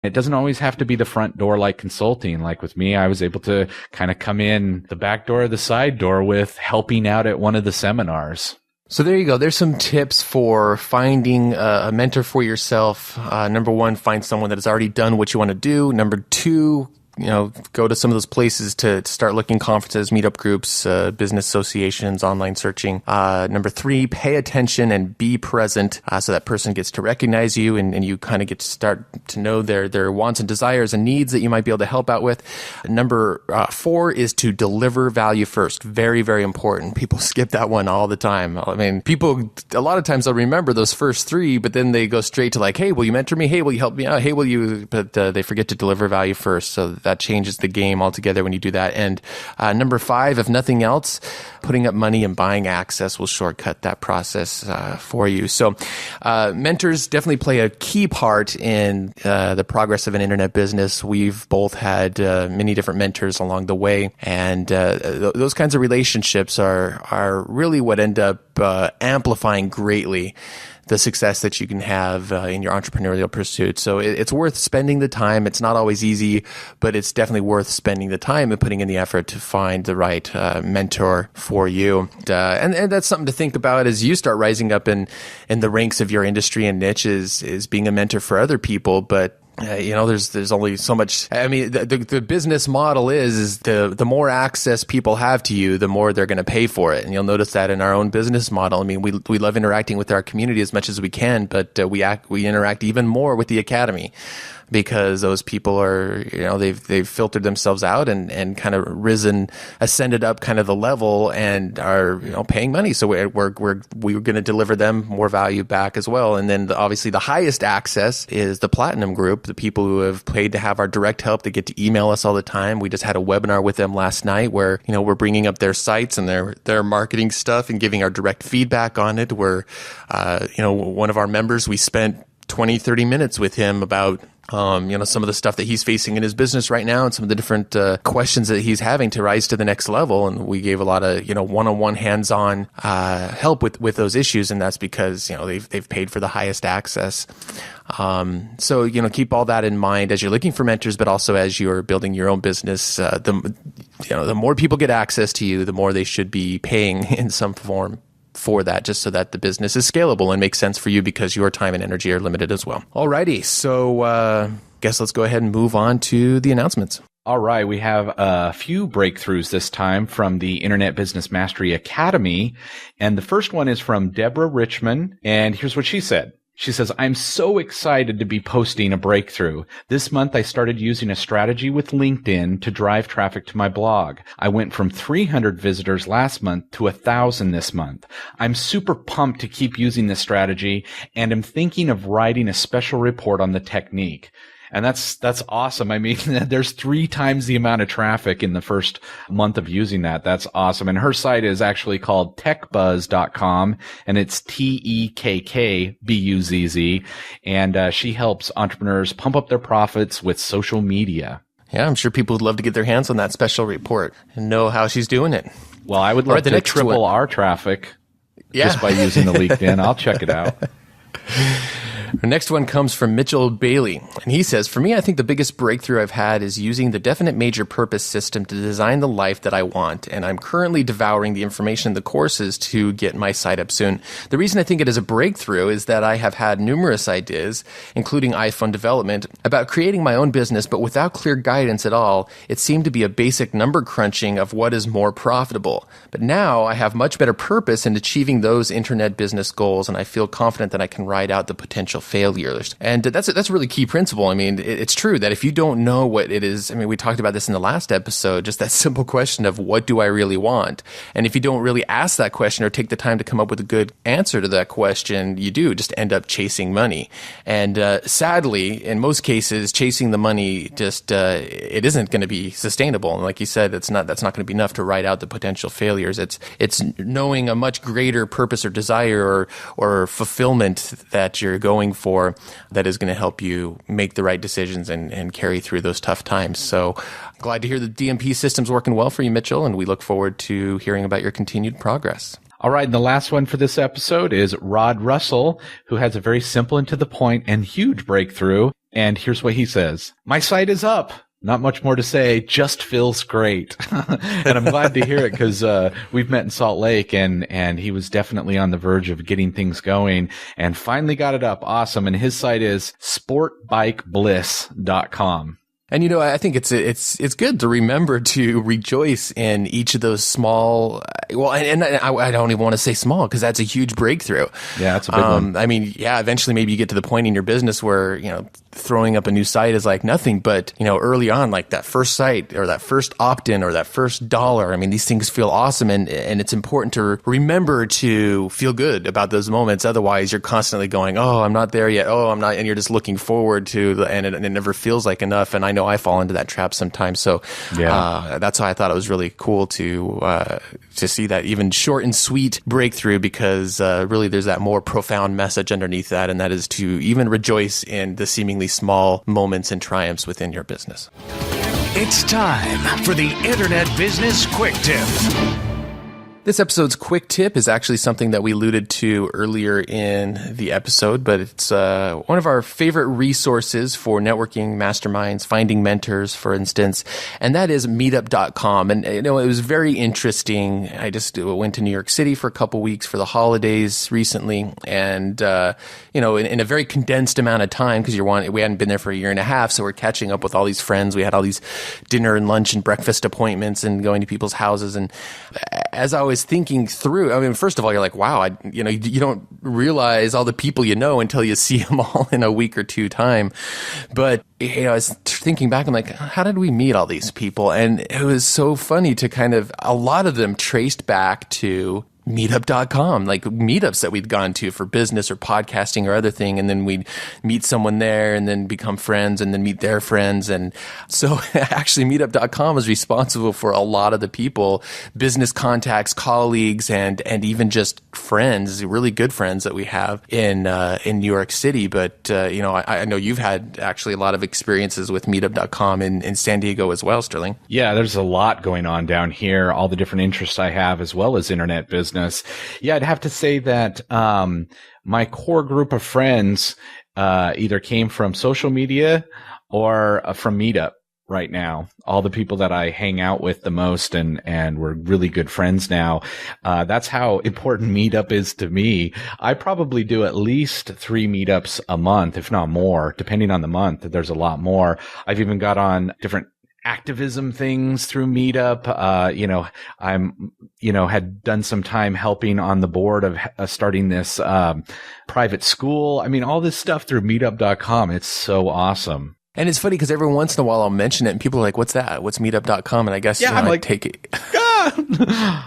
It doesn't always have to be the front door like consulting. Like with me, I was able to kind of come in the back door or the side door with helping out at one of the seminars. So there you go. There's some tips for finding a mentor for yourself. Number one, find someone that has already done what you want to do. Number two, go to some of those places to start looking, conferences, meetup groups, business associations, online searching. Number three, pay attention and be present so that person gets to recognize you and you kind of get to start to know their wants and desires and needs that you might be able to help out with. Number four is to deliver value first. Very, very important. People skip that one all the time. I mean, people, a lot of times they'll remember those first three, but then they go straight to like, hey, will you mentor me? Hey, will you help me out? Hey, will you? But they forget to deliver value first. So that changes the game altogether when you do that. And number five, if nothing else, putting up money and buying access will shortcut that process for you. So mentors definitely play a key part in the progress of an internet business. We've both had many different mentors along the way, and those kinds of relationships are really what end up amplifying greatly the success that you can have in your entrepreneurial pursuit. So it's worth spending the time. It's not always easy, but it's definitely worth spending the time and putting in the effort to find the right mentor for you. And that's something to think about as you start rising up in the ranks of your industry and niche is being a mentor for other people. But there's only so much. I mean, the business model is the more access people have to you, the more they're going to pay for it. And you'll notice that in our own business model. I mean, we love interacting with our community as much as we can, but we interact even more with the academy, because those people are, they've filtered themselves out and kind of ascended up kind of the level and are, paying money. So we're going to deliver them more value back as well. And then obviously the highest access is the platinum group, the people who have paid to have our direct help. They get to email us all the time. We just had a webinar with them last night where, we're bringing up their sites and their marketing stuff and giving our direct feedback on it. Where, one of our members, we spent 20, 30 minutes with him about some of the stuff that he's facing in his business right now and some of the different questions that he's having to rise to the next level. And we gave a lot of, one-on-one hands-on help with those issues. And that's because, they've paid for the highest access. So, keep all that in mind as you're looking for mentors, but also as you're building your own business. The more people get access to you, the more they should be paying in some form for that, just so that the business is scalable and makes sense for you, because your time and energy are limited as well. Alrighty, so guess let's go ahead and move on to the announcements. All right, we have a few breakthroughs this time from the Internet Business Mastery Academy, and the first one is from Deborah Richmond, and here's what she said. She says, I'm so excited to be posting a breakthrough. This month, I started using a strategy with LinkedIn to drive traffic to my blog. I went from 300 visitors last month to 1,000 this month. I'm super pumped to keep using this strategy, and I'm thinking of writing a special report on the technique. And that's awesome. I mean, there's 3 times the amount of traffic in the first month of using that. That's awesome. And her site is actually called techbuzz.com, and it's TEKKBUZZ. And she helps entrepreneurs pump up their profits with social media. Yeah, I'm sure people would love to get their hands on that special report and know how she's doing it. Well, I would love to triple our traffic just by using the LinkedIn. I'll check it out. The next one comes from Mitchell Bailey, and he says, for me, I think the biggest breakthrough I've had is using the definite major purpose system to design the life that I want, and I'm currently devouring the information in the courses to get my site up soon. The reason I think it is a breakthrough is that I have had numerous ideas, including iPhone development, about creating my own business, but without clear guidance at all. It seemed to be a basic number crunching of what is more profitable. But now I have much better purpose in achieving those internet business goals, and I feel confident that I can ride out the potential failures. And that's a really key principle. I mean, it's true that if you don't know what it is, I mean, we talked about this in the last episode, just that simple question of what do I really want? And if you don't really ask that question or take the time to come up with a good answer to that question, you do just end up chasing money. And sadly, in most cases, chasing the money just, it isn't going to be sustainable. And like you said, that's not going to be enough to ride out the potential failures. It's knowing a much greater purpose or desire or fulfillment that you're going for that is going to help you make the right decisions and carry through those tough times. So glad to hear the DMP system's working well for you, Mitchell, and we look forward to hearing about your continued progress. All right, and the last one for this episode is Rod Russell, who has a very simple and to the point and huge breakthrough. And here's what he says. My site is up. Not much more to say, just feels great. And I'm glad to hear it because we've met in Salt Lake and he was definitely on the verge of getting things going and finally got it up. Awesome. And his site is sportbikebliss.com. And, you know, I think it's good to remember to rejoice in each of those small, well, and I don't even want to say small because that's a huge breakthrough. Yeah, that's a big one. I mean, yeah, eventually maybe you get to the point in your business where, you know, throwing up a new site is like nothing, but, you know, early on, like that first site or that first opt-in or that first dollar, I mean, these things feel awesome and it's important to remember to feel good about those moments. Otherwise, you're constantly going, oh, I'm not there yet. Oh, I'm not. And you're just looking forward to, and it never feels like enough. And I know I fall into that trap sometimes. So that's why I thought it was really cool to see that even short and sweet breakthrough because really there's that more profound message underneath that. And that is to even rejoice in the seemingly small moments and triumphs within your business. It's time for the Internet Business Quick Tip. This episode's quick tip is actually something that we alluded to earlier in the episode, but it's one of our favorite resources for networking masterminds, finding mentors, for instance, and that is Meetup.com. And, you know, it was very interesting. I just went to New York City for a couple weeks for the holidays recently, and, you know, in a very condensed amount of time, because we hadn't been there for a year and a half, so we're catching up with all these friends. We had all these dinner and lunch and breakfast appointments and going to people's houses. And as I was thinking through, I mean, first of all, you're like, wow, you don't realize all the people you know until you see them all in a week or two time. But, you know, I was thinking back, I'm like, how did we meet all these people? And it was so funny to kind of, a lot of them traced back to Meetup.com, like meetups that we'd gone to for business or podcasting or other thing. And then we'd meet someone there and then become friends and then meet their friends. And so actually Meetup.com is responsible for a lot of the people, business contacts, colleagues, and even just friends, really good friends that we have in New York City. But, you know, I know you've had actually a lot of experiences with Meetup.com in San Diego as well, Sterling. Yeah, there's a lot going on down here, all the different interests I have as well as internet business. Yeah, I'd have to say that my core group of friends either came from social media or from Meetup right now. All the people that I hang out with the most and we're really good friends now. That's how important Meetup is to me. I probably do at least 3 meetups a month, if not more, depending on the month. There's a lot more. I've even got on different activism things through Meetup. You know, I'm, you know, had done some time helping on the board of starting this private school. I mean, all this stuff through Meetup.com. It's so awesome. And it's funny because every once in a while I'll mention it and people are like, what's that? What's Meetup.com? And I guess, I'm like, take it. I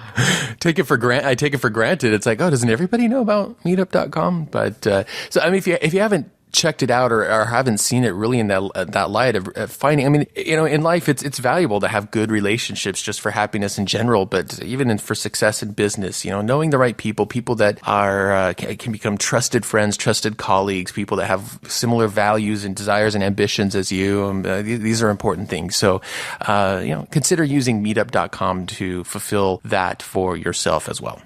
take it for granted. It's like, oh, doesn't everybody know about Meetup.com? But, so, I mean, if you haven't checked it out or haven't seen it really in that light of finding, I mean, you know, in life, it's valuable to have good relationships just for happiness in general, but even for success in business, you know, knowing the right people that are, can become trusted friends, trusted colleagues, people that have similar values and desires and ambitions as you. These are important things. So, you know, consider using Meetup.com to fulfill that for yourself as well.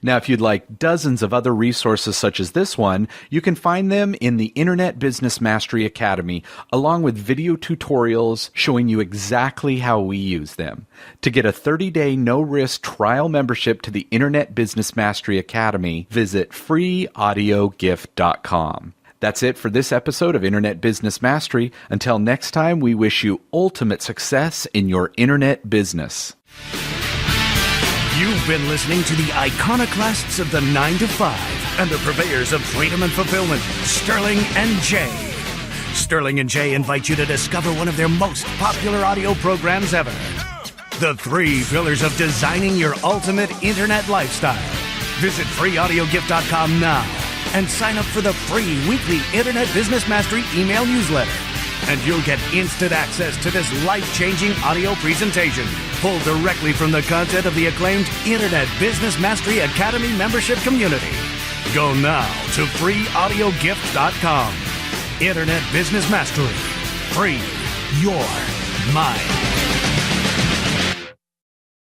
Now, if you'd like dozens of other resources such as this one, you can find them in the Internet Business Mastery Academy, along with video tutorials showing you exactly how we use them. To get a 30-day no-risk trial membership to the Internet Business Mastery Academy, visit freeaudiogift.com. That's it for this episode of Internet Business Mastery. Until next time, we wish you ultimate success in your internet business. You've been listening to the iconoclasts of the 9 to 5 and the purveyors of freedom and fulfillment, Sterling and Jay. Sterling and Jay invite you to discover one of their most popular audio programs ever. The 3 pillars of designing your ultimate internet lifestyle. Visit freeaudiogift.com now and sign up for the free weekly Internet Business Mastery email newsletter. And you'll get instant access to this life-changing audio presentation, pulled directly from the content of the acclaimed Internet Business Mastery Academy membership community. Go now to freeaudiogift.com. Internet Business Mastery. Free your mind.